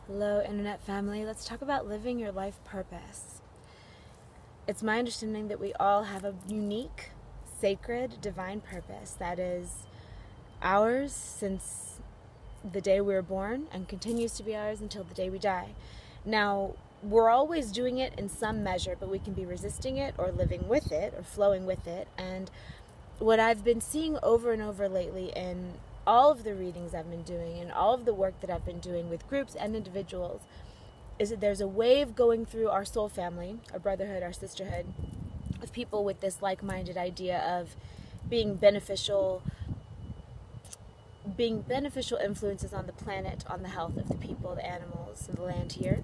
Hello, Internet family. Let's talk about living your life purpose. It's my understanding that we all have a unique, sacred, divine purpose that is ours since the day we were born and continues to be ours until the day we die. Now, we're always doing it in some measure, but we can be resisting it or living with it or flowing with it. And what I've been seeing over and over lately in all of the readings I've been doing and all of the work that I've been doing with groups and individuals is that there's a wave going through our soul family, our brotherhood, our sisterhood, of people with this like-minded idea of being beneficial influences on the planet, on the health of the people, the animals, and the land here.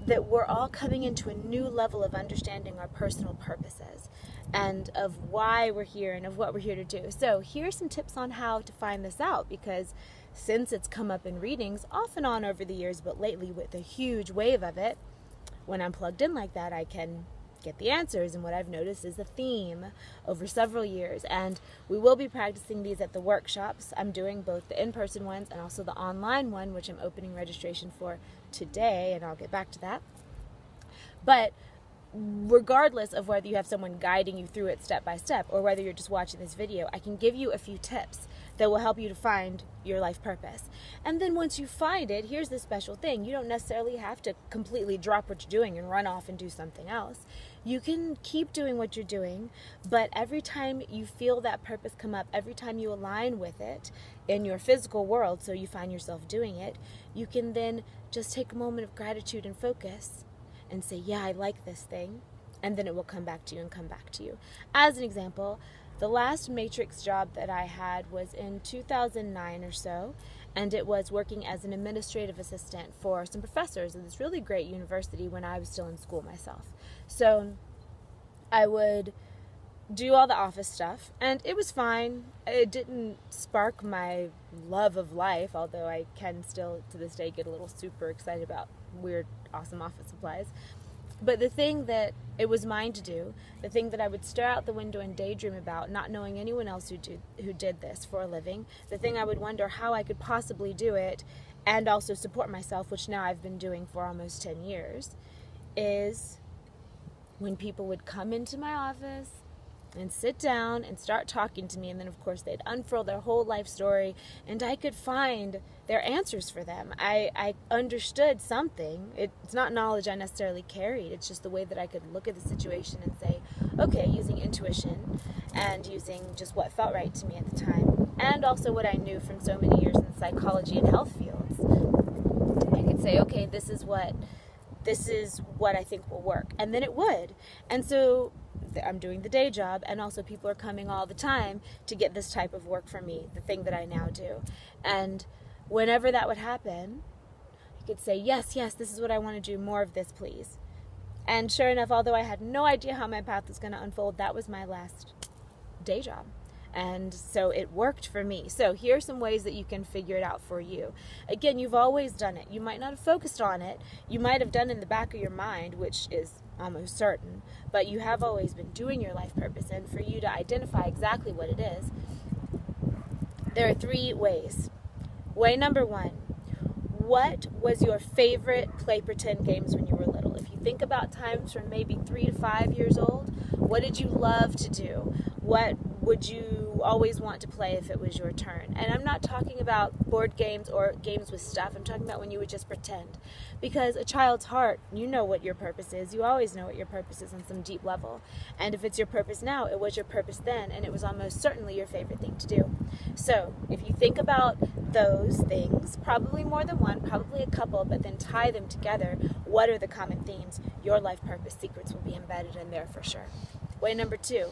That we're all coming into a new level of understanding our personal purposes and of why we're here and of what we're here to do. So here's some tips on how to find this out, because since it's come up in readings off and on over the years, but lately with a huge wave of it, when I'm plugged in like that, I can get the answers. And what I've noticed is a theme over several years, and we will be practicing these at the workshops. I'm doing both the in-person ones and also the online one, which I'm opening registration for today, and I'll get back to that. But regardless of whether you have someone guiding you through it step by step or whether you're just watching this video, I can give you a few tips that will help you to find your life purpose. And then once you find it, here's the special thing. You don't necessarily have to completely drop what you're doing and run off and do something else. You can keep doing what you're doing, but every time you feel that purpose come up, every time you align with it in your physical world, so you find yourself doing it, you can then just take a moment of gratitude and focus and say, yeah, I like this thing, and then it will come back to you and come back to you. As an example, the last Matrix job that I had was in 2009 or so, and it was working as an administrative assistant for some professors at this really great university when I was still in school myself. So I would do all the office stuff, and it was fine. It didn't spark my love of life, although I can still to this day get a little super excited about weird, awesome office supplies. But the thing that it was mine to do, the thing that I would stare out the window and daydream about, not knowing anyone else who did this for a living, the thing I would wonder how I could possibly do it and also support myself, which now I've been doing for almost 10 years, is when people would come into my office and sit down and start talking to me, and then of course they'd unfurl their whole life story, and I could find their answers for them. I understood something. It's not knowledge I necessarily carried, it's just the way that I could look at the situation and say, okay, using intuition and using just what felt right to me at the time, and also what I knew from so many years in the psychology and health fields, I could say, okay, this is what I think will work, and then it would. And so I'm doing the day job, and also people are coming all the time to get this type of work from me, the thing that I now do. And whenever that would happen, you could say, yes, this is what I want to do, more of this, please. And sure enough, although I had no idea how my path was going to unfold, that was my last day job. And so it worked for me. So here are some ways that you can figure it out for you. Again, you've always done it. You might not have focused on it. You might have done it in the back of your mind, which is almost certain. But you have always been doing your life purpose. And for you to identify exactly what it is, there are 3 ways. Way number 1. What was your favorite play pretend games when you were little? If you think about times from maybe 3 to 5 years old, what did you love to do? What would you always want to play if it was your turn? And I'm not talking about board games or games with stuff. I'm talking about when you would just pretend. Because a child's heart, you know what your purpose is. You always know what your purpose is on some deep level. And if it's your purpose now, it was your purpose then, and it was almost certainly your favorite thing to do. So if you think about those things, probably more than one, probably a couple, but then tie them together, what are the common themes? Your life purpose secrets will be embedded in there for sure. Way number 2.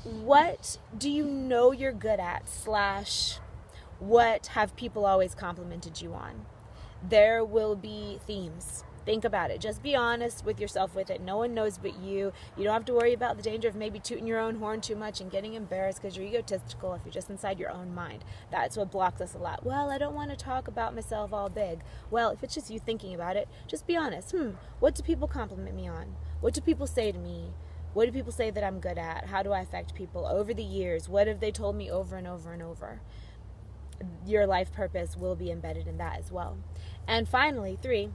What do you know you're good at / what have people always complimented you on? There will be themes. Think about it. Just be honest with yourself with it. No one knows but you. You don't have to worry about the danger of maybe tooting your own horn too much and getting embarrassed because you're egotistical if you're just inside your own mind. That's what blocks us a lot. Well, I don't want to talk about myself all big. Well, if it's just you thinking about it, just be honest. What do people compliment me on? What do people say to me? What do people say that I'm good at? How do I affect people over the years? What have they told me over and over and over? your life purpose will be embedded in that as well. And finally, 3,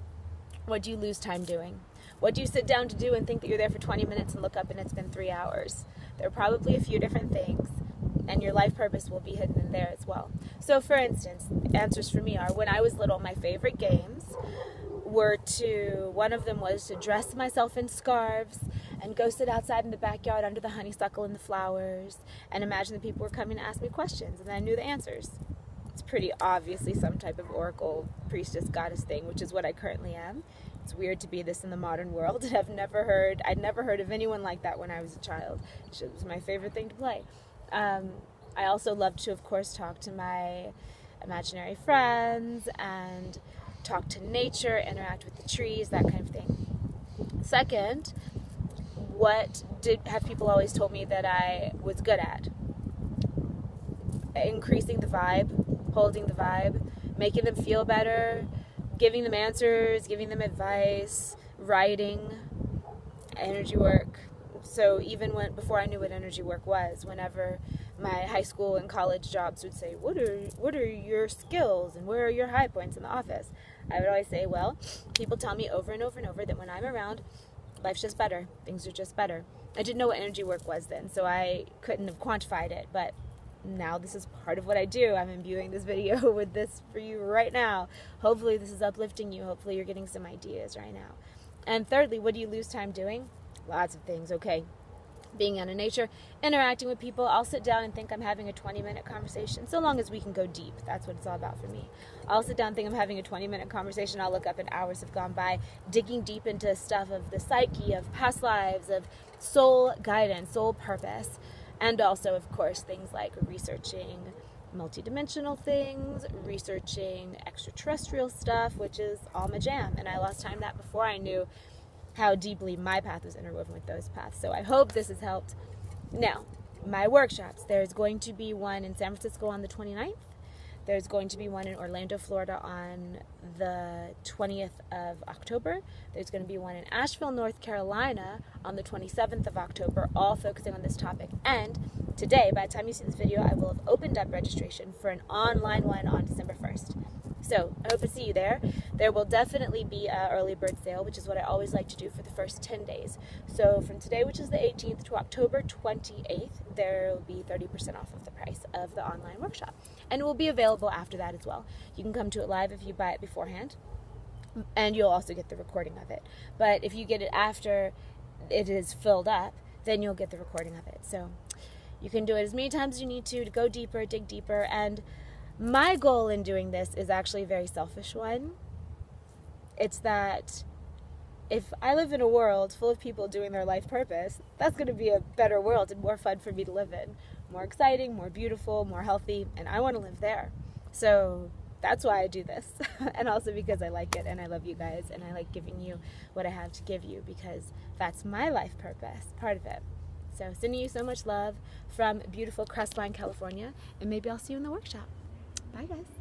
what do you lose time doing? What do you sit down to do and think that you're there for 20 minutes and look up and it's been 3 hours? There are probably a few different things, and your life purpose will be hidden in there as well. So for instance, answers for me are, when I was little, my favorite games were one of them was to dress myself in scarves and go sit outside in the backyard under the honeysuckle and the flowers and imagine that people were coming to ask me questions, and I knew the answers. It's pretty obviously some type of oracle, priestess, goddess thing, which is what I currently am. It's weird to be this in the modern world. I'd never heard of anyone like that when I was a child. It was my favorite thing to play. I also loved to, of course, talk to my imaginary friends and talk to nature, interact with the trees, that kind of thing. Second, what have people always told me that I was good at? Increasing the vibe, holding the vibe, making them feel better, giving them answers, giving them advice, writing, energy work. So even before I knew what energy work was, whenever my high school and college jobs would say, what are your skills and where are your high points in the office? I would always say, well, people tell me over and over and over that when I'm around, life's just better. Things are just better. I didn't know what energy work was then, so I couldn't have quantified it, but now this is part of what I do. I'm imbuing this video with this for you right now. Hopefully this is uplifting you. Hopefully you're getting some ideas right now. And thirdly, what do you lose time doing? Lots of things, okay. Being out in nature, interacting with people. I'll sit down and think I'm having a 20-minute conversation, so long as we can go deep. That's what it's all about for me. I'll sit down and think I'm having a 20-minute conversation. I'll look up and hours have gone by, digging deep into stuff of the psyche, of past lives, of soul guidance, soul purpose. And also, of course, things like researching multidimensional things, researching extraterrestrial stuff, which is all my jam. And I lost time that before I knew how deeply my path was interwoven with those paths. So I hope this has helped. Now, my workshops. There's going to be one in San Francisco on the 29th. There's going to be one in Orlando, Florida on the 20th of October. There's going to be one in Asheville, North Carolina on the 27th of October, all focusing on this topic. And today, by the time you see this video, I will have opened up registration for an online one on December 1st. So I hope to see you there. There will definitely be an early bird sale, which is what I always like to do for the first 10 days. So from today, which is the 18th, to October 28th, there will be 30% off of the price of the online workshop. And it will be available after that as well. You can come to it live if you buy it beforehand, and you'll also get the recording of it. But if you get it after it is filled up, then you'll get the recording of it. So you can do it as many times as you need to go deeper, dig deeper. And my goal in doing this is actually a very selfish one. It's that if I live in a world full of people doing their life purpose, that's going to be a better world and more fun for me to live in. More exciting, more beautiful, more healthy, and I want to live there. So that's why I do this. And also because I like it and I love you guys and I like giving you what I have to give you, because that's my life purpose, part of it. So sending you so much love from beautiful Crestline, California, and maybe I'll see you in the workshop. Bye, guys.